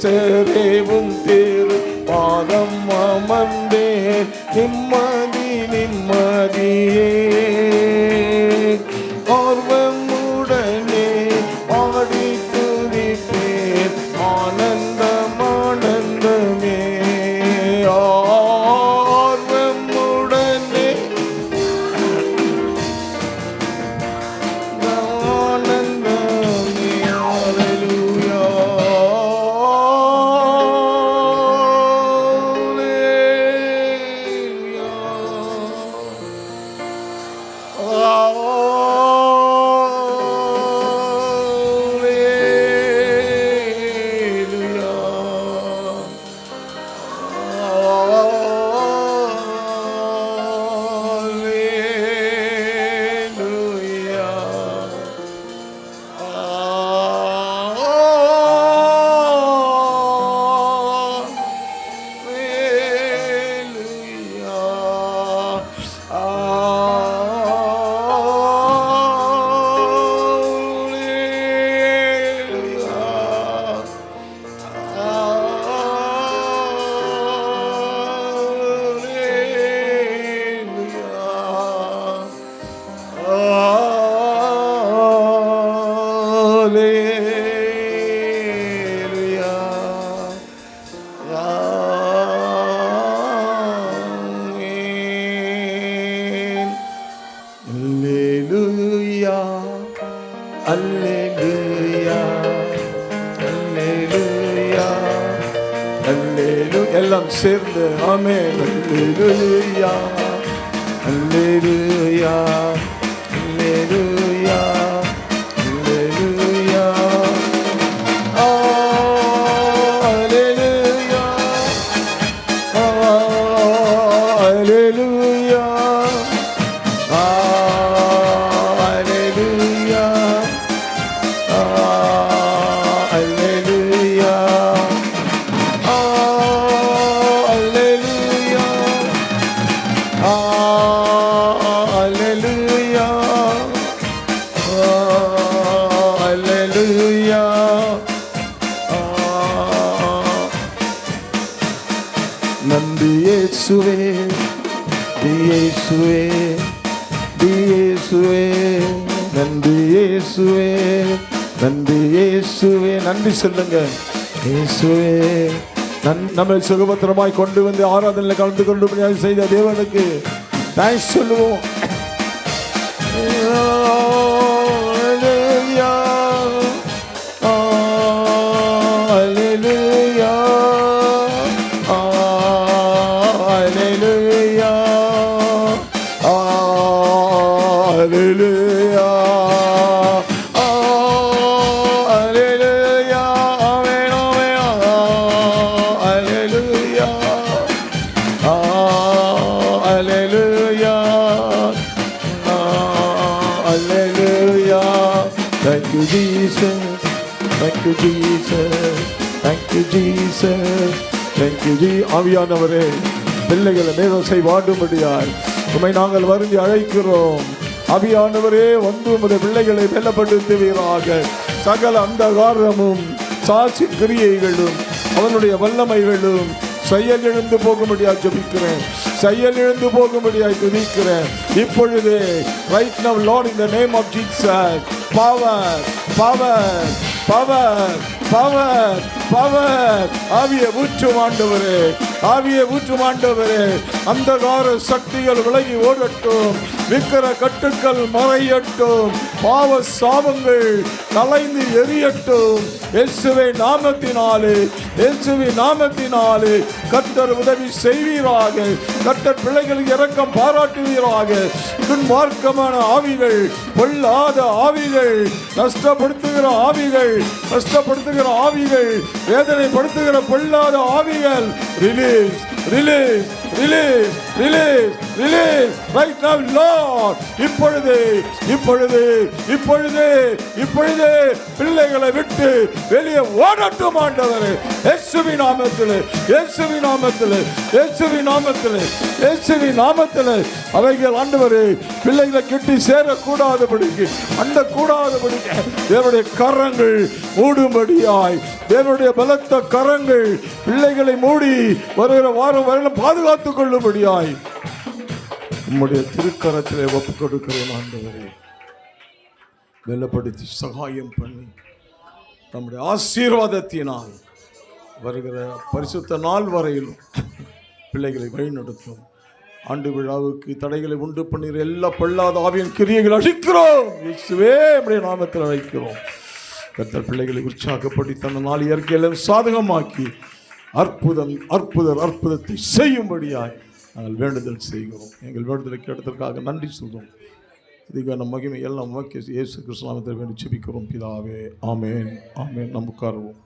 நேசரேவும் திரு பாதம் அமர்ந்தேன் நிம்மதி நிம்மதியே ஆர்வமுடனே பாடி துதிப்பேன் ஆனந்தம் ஆனந்தமே ஆர்வமுடனே ஆனந்தமே ஹல்லேலூயா எல்லாம் சேர்ந்து ஆமென் அல்லேலூயா அல்லேலூயா அல்லேலூயா அல்லேலூயா அல்லேலூயா அல்லேலூயா நன்றி இயேசுவே இயேசுவே இயேசுவே நன்றி இயேசுவே நன்றி இயேசுவே நன்றி சொல்லுங்க இயேசுவே நம்மை சுகபத்திரமாய் கொண்டு வந்து ஆராதனையில் கலந்து கொண்டு செய்த தேவனுக்கு தேங்க்ஸ் சொல்லுவோம். Thank you Jesus, thank you Jesus, thank you Jesus, thank you Jesus. ஆவியானவரே பிள்ளைகளை மேலோசை வாடும்படியாய் உம்மை நாங்கள் வருந்தி அழைக்கிறோம். ஆவியானவரே வந்து உமது பிள்ளைகளை வெல்லப்படுத்துவீராக. சகல அந்தகாரமும் சாட்சி கிரியைகளும் அவனுடைய வல்லமைகளும் செயல் இழந்து போகும்படியாக ஜெபிக்கிறேன், செயல் இழந்து போகும்படியாக துதிக்கிறேன். இப்பொழுது right now Lord in the name of Jesus, power power power power power ஆவியை ஊற்றும் ஆண்டவரே, ஆவியை ஊற்றும் ஆண்டவரே. அந்தகார சக்திகள் விலகி ஓடட்டும், விக்கிர கட்டுக்கள் மறையட்டும், பாவ சாபங்கள் கலைந்து எரியட்டும். இயேசுவே நாமத்தினாலே, இயேசுவே நாமத்தினாலே கர்த்தர் உதவி செய்வீராக. கர்த்தர் பிள்ளைகளுக்கு இரக்கம் பாராட்டுவீராக. துன்மார்க்கமான ஆவிகள், பொல்லாத ஆவிகள், நஷ்டப்படுத்துகிற ஆவிகள், நஷ்டப்படுத்துகிற ஆவிகள், வேதனைப்படுத்துகிற பொல்லாத ஆவிகள் release release release release release right now Lord. இப்பொழுது இப்பொழுது இப்பொழுது இப்பொழுது பிள்ளைகளை விட்டு வெளியே ஓடட்டும் ஆண்டவரே. இயேசுவின் நாமத்திலே, இயேசுவின் நாமத்திலே, இயேசுவின் நாமத்திலே, இயேசுவின் நாமத்திலே அவைகள் ஆண்டவரே பிள்ளைகளை கிட்டி சேரக்கூடாதபடிக்கு, அண்டக்கூடாதபடிக்கு தேவனுடைய கரங்கள் மூடும்படியாய், தேவனுடைய பலத்த கரங்கள் பிள்ளைகளை மூடி வருகிற வாரம் வரையிலும் பாதுகாத்துக் கொள்ளும்படியாய் உம்முடைய திருக்கரத்திலே ஒப்புக் கொடுக்கிறேன் ஆண்டவரே. வெள்ளப்படுத்தி சகாயம் பண்ணி நம்முடைய ஆசீர்வாதத்தினால் வருகிற பரிசுத்த நாள் வரையிலும் பிள்ளைகளை வழிநடத்தும். ஆண்டு விழாவுக்கு தடைகளை உண்டு பண்ணுகிற எல்லா பொல்லாத ஆவியின் கிரியைகளை அழிக்கிறோம். இயேசுவே நம்முடைய நாமத்தில் அழைக்கிறோம். கர்த்தர் பிள்ளைகளை உற்சாகப்படுத்தி தந்த நாள் இயற்கையிலும் சாதகமாக்கி அற்புதத்தை செய்யும்படியாய் நாங்கள் வேண்டுதல் செய்கிறோம். எங்கள் வேண்டுதலை கேட்டதற்காக நன்றி சொல்கிறோம். இதுக்கான மகிமை எல்லாம் இயேசு கிறிஸ்து நாமத்தில் வேண்டி ஜெபிக்கிறோம் பிதாவே. ஆமேன், ஆமேன். நம்ம உட்காருவோம்.